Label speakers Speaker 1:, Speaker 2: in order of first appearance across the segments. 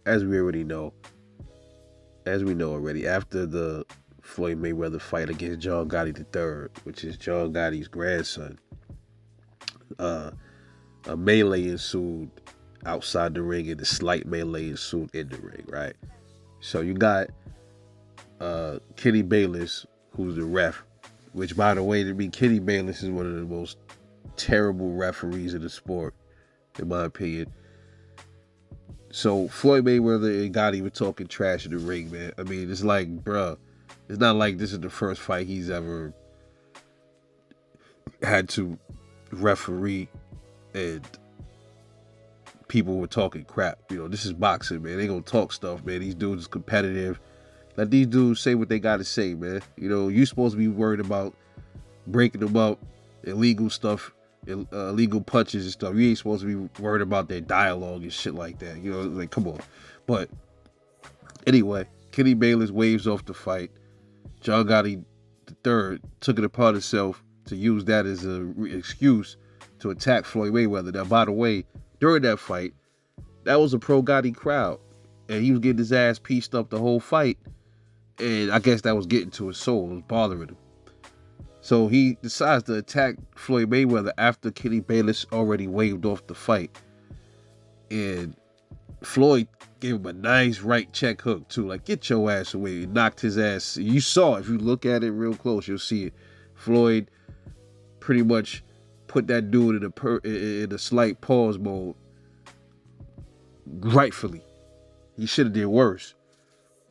Speaker 1: as we already know, as we know already, after the Floyd Mayweather fight against John Gotti III, which is John Gotti's grandson, uh, a melee ensued outside the ring, and a slight melee ensued in the ring, right? So you got Kenny Bayless, who's the ref, which, by the way, to me, Kenny Bayless is one of the most terrible referees in the sport, in my opinion. So Floyd Mayweather and Gotti were talking trash in the ring, man. I mean, it's like, bruh, it's not like this is the first fight he's ever had to referee, and people were talking crap. You know, this is boxing, man. They gonna talk stuff, man. These dudes is competitive. Let these dudes say what they gotta say, man. You know, you supposed to be worried about breaking them up, illegal stuff, illegal punches and stuff. You ain't supposed to be worried about their dialogue and shit like that. You know, like, come on. But anyway, Kenny Bayless waves off the fight. John Gotti III took it upon himself to use that as an excuse to attack Floyd Mayweather. Now, by the way, during that fight, that was a pro Gotti crowd, and he was getting his ass pieced up the whole fight, and I guess that was getting to his soul. It was bothering him. So he decides to attack Floyd Mayweather after Kenny Bayless already waved off the fight. And Floyd gave him a nice right check hook too. Like, get your ass away. He knocked his ass. You saw it. If you look at it real close, you'll see it. Floyd pretty much put that dude in a slight pause mode. Rightfully. He should have did worse.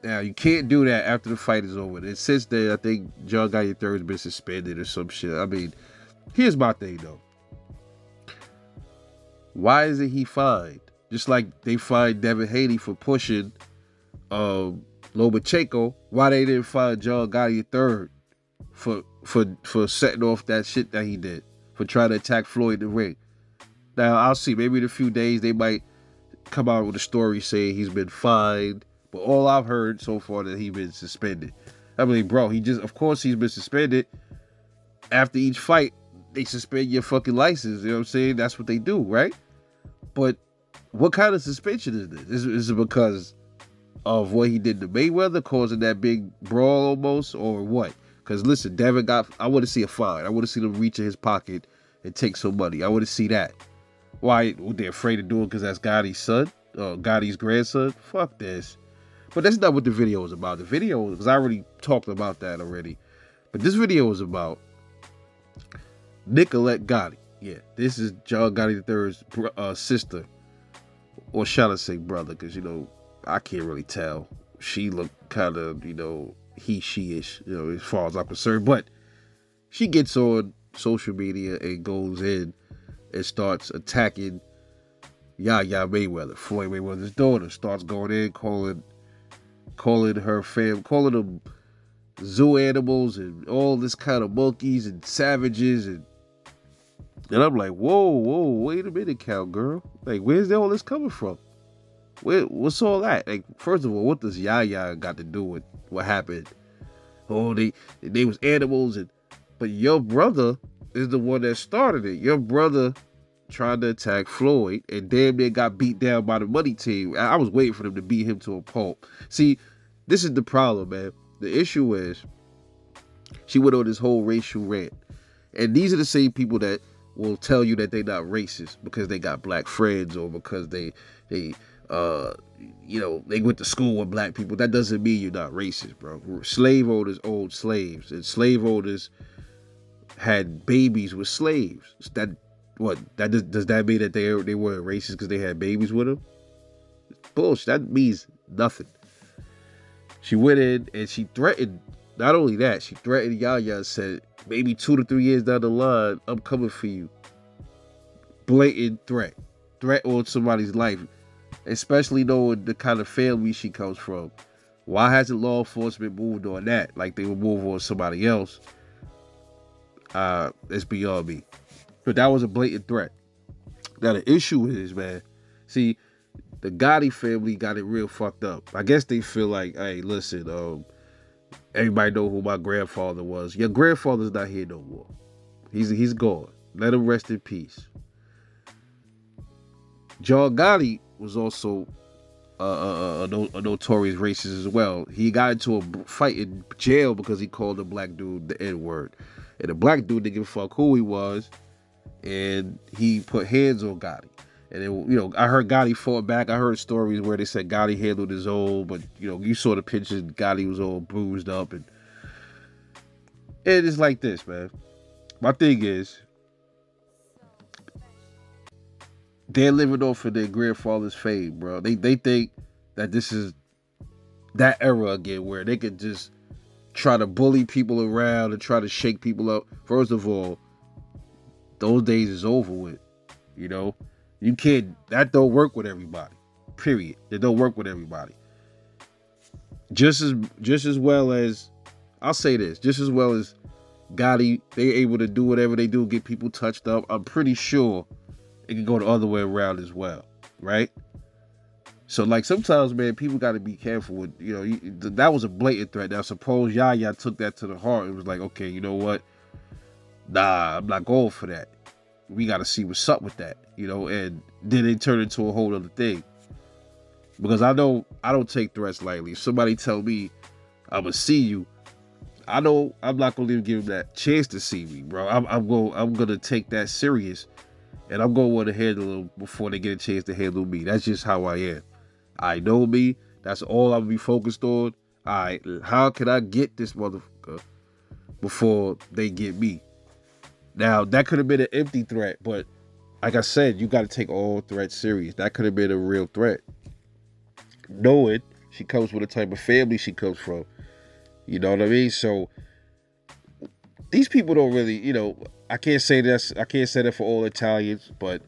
Speaker 1: Now, you can't do that after the fight is over. And since then, I think John Gotti III has been suspended or some shit. I mean, here's my thing, though. Why isn't he fined? Just like they fined Devin Haney for pushing Lomachenko, why they didn't fine John Gotti III for setting off that shit that he did, for trying to attack Floyd in the ring. Now, I'll see. Maybe in a few days, they might come out with a story saying he's been fined. But all I've heard so far that he's been suspended. I mean, bro, of course he's been suspended. After each fight, they suspend your fucking license. You know what I'm saying? That's what they do, right? But what kind of suspension is this? Is it because of what he did to Mayweather, causing that big brawl almost, or what? Because listen, I want to see a fine. I want to see them reach in his pocket and take some money. I want to see that. Why? They're afraid to do it because that's Gotti's son? Gotti's grandson? Fuck this. But that's not what the video is about. The video, because I already talked about that already. But this video is about Nicolette Gotti. Yeah, this is John Gotti III's sister. Or shall I say brother, because, you know, I can't really tell. She looked kind of, you know, she-ish, you know, as far as I'm concerned. But she gets on social media and goes in and starts attacking Yaya Mayweather, Floyd Mayweather's daughter. Starts going in, calling them zoo animals and all this kind of monkeys and savages, and I'm like, whoa, wait a minute, cowgirl. Like, where's all this coming from? What's all that? Like, first of all, what does Yaya got to do with what happened? Oh, they was animals, but your brother is the one that started it. Your brother tried to attack Floyd and damn near got beat down by the money team. I was waiting for them to beat him to a pulp. See, this is the problem, man. The issue is she went on this whole racial rant. And these are the same people that will tell you that they're not racist because they got black friends or because they went to school with black people. That doesn't mean you're not racist, bro. Slave owners owned slaves, and slave owners had babies with slaves. Does that mean that they weren't racist because they had babies with them? Bullshit. That means nothing. She went in and she threatened. Not only that, she threatened Yaya and said, maybe 2 to 3 years down the line, I'm coming for you. Blatant threat on somebody's life, especially knowing the kind of family she comes from. Why hasn't law enforcement moved on that like they would move on somebody else? It's beyond me. But that was a blatant threat. Now the issue is, man, see, the Gotti family got it real fucked up. I guess they feel like, hey, listen, everybody know who my grandfather was. Your grandfather's not here no more. He's gone. Let him rest in peace. John Gotti was also a notorious racist as well. He got into a fight in jail because he called a black dude the N word, and the black dude didn't give a fuck who he was, and he put hands on Gotti. And then, I heard Gotti fought back. I heard stories where they said Gotti handled his own, but you saw the pictures. Gotti was all bruised up, and it's like this, man. My thing is, they're living off of their grandfather's fame, bro. They think that this is that era again where they could just try to bully people around and try to shake people up. First of all, those days is over with. You can't. That don't work with everybody. Period. It don't work with everybody. Just as well as, I'll say this, just as well as Gotti, they able to do whatever they do, get people touched up. I'm pretty sure it can go the other way around as well, right? So, like, sometimes, man, people got to be careful with, that was a blatant threat. Now, suppose Yaya took that to the heart. It was like, okay, you know what? Nah, I'm not going for that. We got to see what's up with that, and then it turned into a whole other thing. Because I know I don't take threats lightly. If somebody tell me I'm going to see you, I know I'm not going to even give them that chance to see me, bro. I'm going to take that serious, and I'm going to want to handle them before they get a chance to handle me. That's just how I am. I know me. That's all I'll be focused on. All right, how can I get this motherfucker before they get me? Now, that could have been an empty threat, but like I said, you got to take all threats serious. That could have been a real threat. Knowing she comes with the type of family she comes from. You know what I mean? So, these people don't really, I can't say that for all Italians, but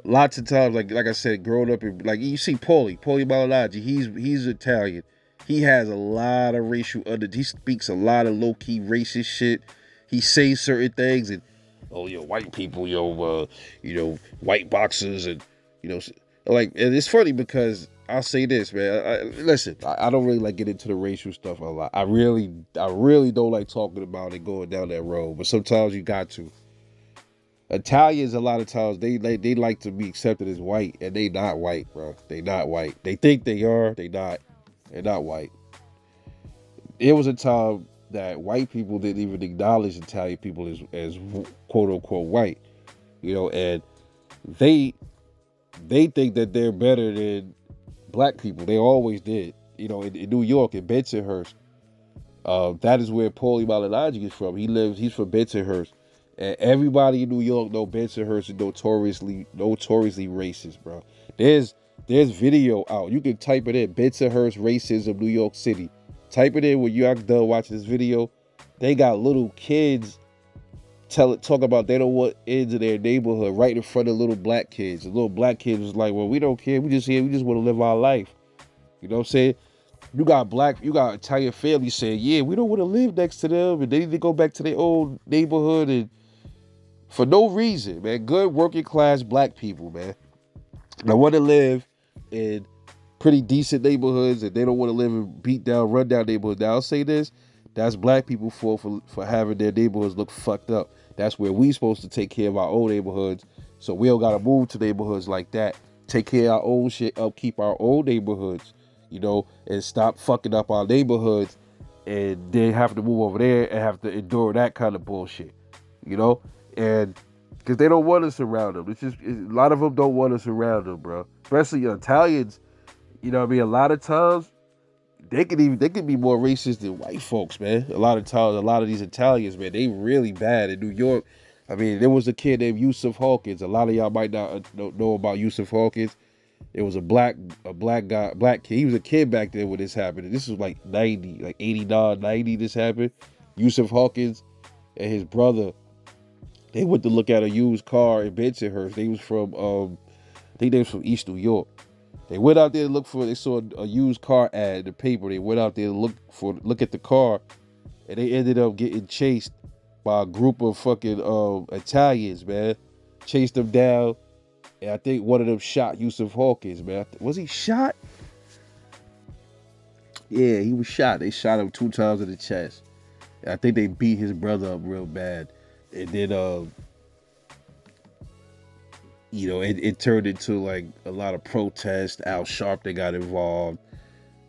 Speaker 1: lots of times, like I said, growing up, like you see Paulie Malignaggi, he's Italian. He has a lot of racial he speaks a lot of low-key racist shit. He says certain things, and white people, white boxers, and and it's funny because I'll say this, man. Listen, I don't really like get into the racial stuff a lot. I really don't like talking about it, going down that road. But sometimes you got to. Italians, a lot of times, they like to be accepted as white, and they not white, bro. They not white. They think they are. They not. They're not white. It was a time that white people didn't even acknowledge Italian people as quote unquote white, and they think that they're better than black people. They always did. In New York, in Bensonhurst, that is where Paulie Malignaggi is from. He's from Bensonhurst. And everybody in New York know Bensonhurst is notoriously racist, bro. There's video out. You can type it in, Bensonhurst racism, New York City. Type it in when you're done watching this video. They got little kids talk about they don't want ends in their neighborhood right in front of little black kids. The little black kids was like, well, we don't care. We just want to live our life. You know what I'm saying? You got Italian families saying, yeah, we don't want to live next to them, and they need to go back to their old neighborhood, and for no reason, man. Good working class black people, man. They want to live in pretty decent neighborhoods, and they don't want to live in beat down, run down neighborhoods. Now, I'll say this, that's black people for having their neighborhoods look fucked up. That's where we supposed to take care of our own neighborhoods, so we don't got to move to neighborhoods like that. Take care of our own shit, upkeep our own neighborhoods, and stop fucking up our neighborhoods, and then have to move over there and have to endure that kind of bullshit, and because they don't want us around them. A lot of them don't want us around them, bro. Especially Italians, a lot of times, they could be more racist than white folks, man. A lot of times, a lot of these Italians, man, they really bad in New York. There was a kid named Yusuf Hawkins. A lot of y'all might not know about Yusuf Hawkins. It was a black kid. He was a kid back then when this happened. This was like 90, like 89, 90 this happened. Yusuf Hawkins and his brother, they went to look at a used car in Bensonhurst. They was from, I think they was from East New York. They went out there to they saw a used car ad in the paper. They went out there to look at the car, and they ended up getting chased by a group of fucking Italians, man. Chased them down, and I think one of them shot Yusuf Hawkins, man. Was he shot? Yeah, he was shot. They shot him 2 times in the chest. And I think they beat his brother up real bad. And then you know, it turned into like a lot of protests. Al Sharpton got involved.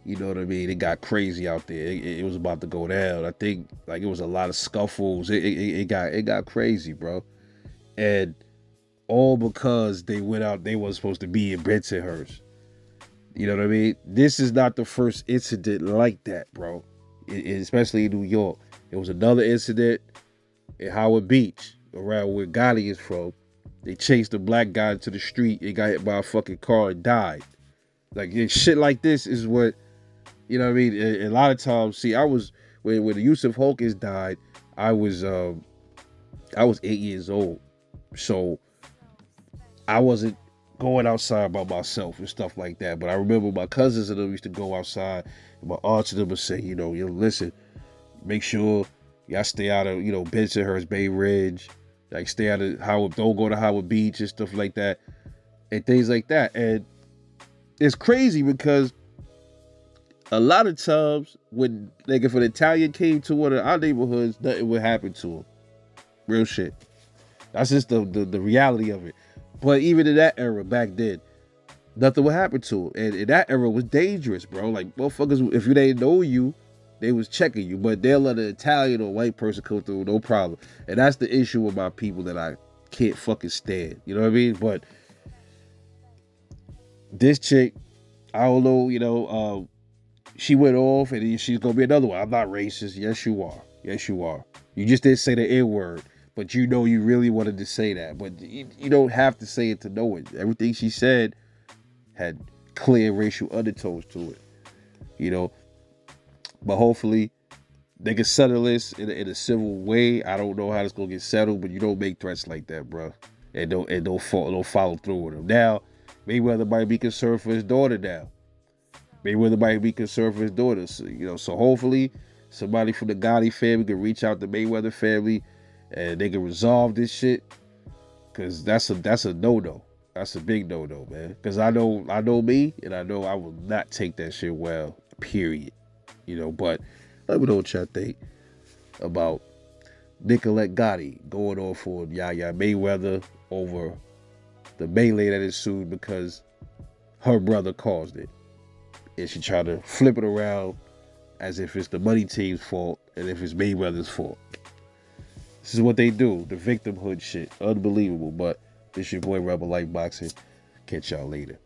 Speaker 1: You know what I mean? It got crazy out there. It was about to go down. I think like it was a lot of scuffles. It got crazy, bro. And all because they went out. They weren't supposed to be in Bensonhurst. You know what I mean? This is not the first incident like that, bro. Especially in New York. There was another incident in Howard Beach, around where Gotti is from. They chased a black guy to the street and got hit by a fucking car and died. Like shit like this is what, you know what I mean? A lot of times, see, I was when Yusuf Hawkins died, I was 8 years old, so I wasn't going outside by myself and stuff like that. But I remember my cousins and them used to go outside, and my aunts and them would say, you know, listen, make sure y'all stay out of, you know, Bensonhurst, Bay Ridge, like stay out of Howard, don't go to Howard Beach and stuff like that, and things like that. And it's crazy because a lot of times when, like, if an Italian came to one of our neighborhoods, nothing would happen to him. Real shit. That's just the reality of it. But even in that era, back then, nothing would happen to him. And in that era was dangerous, bro. Like, motherfuckers, if you didn't know you, they was checking you. But they'll let an Italian or white person come through, no problem. And that's the issue with my people that I can't fucking stand. You know what I mean? But this chick, I don't know, you know, she went off and she's going to be another one. I'm not racist. Yes, you are. Yes, you are. You just didn't say the N-word, but you know you really wanted to say that. But you don't have to say it to know it. Everything she said had clear racial undertones to it, you know. But hopefully they can settle this in a civil way. I don't know how it's going to get settled, but you don't make threats like that, bro. And don't follow through with them. Now, Mayweather might be concerned for his daughter now. Mayweather might be concerned for his daughter. So, you know, so hopefully somebody from the Gotti family can reach out to Mayweather family and they can resolve this shit. Cause that's a no-no. That's a big no-no, man. Cause I know me, and I know I will not take that shit well, period. You know, but let me know what y'all think about Nicolette Gotti going off on Yaya Mayweather over the melee that ensued because her brother caused it. And she tried to flip it around as if it's the money team's fault and if it's Mayweather's fault. This is what they do, the victimhood shit. Unbelievable. But this your boy Rebel Light Boxing. Catch y'all later.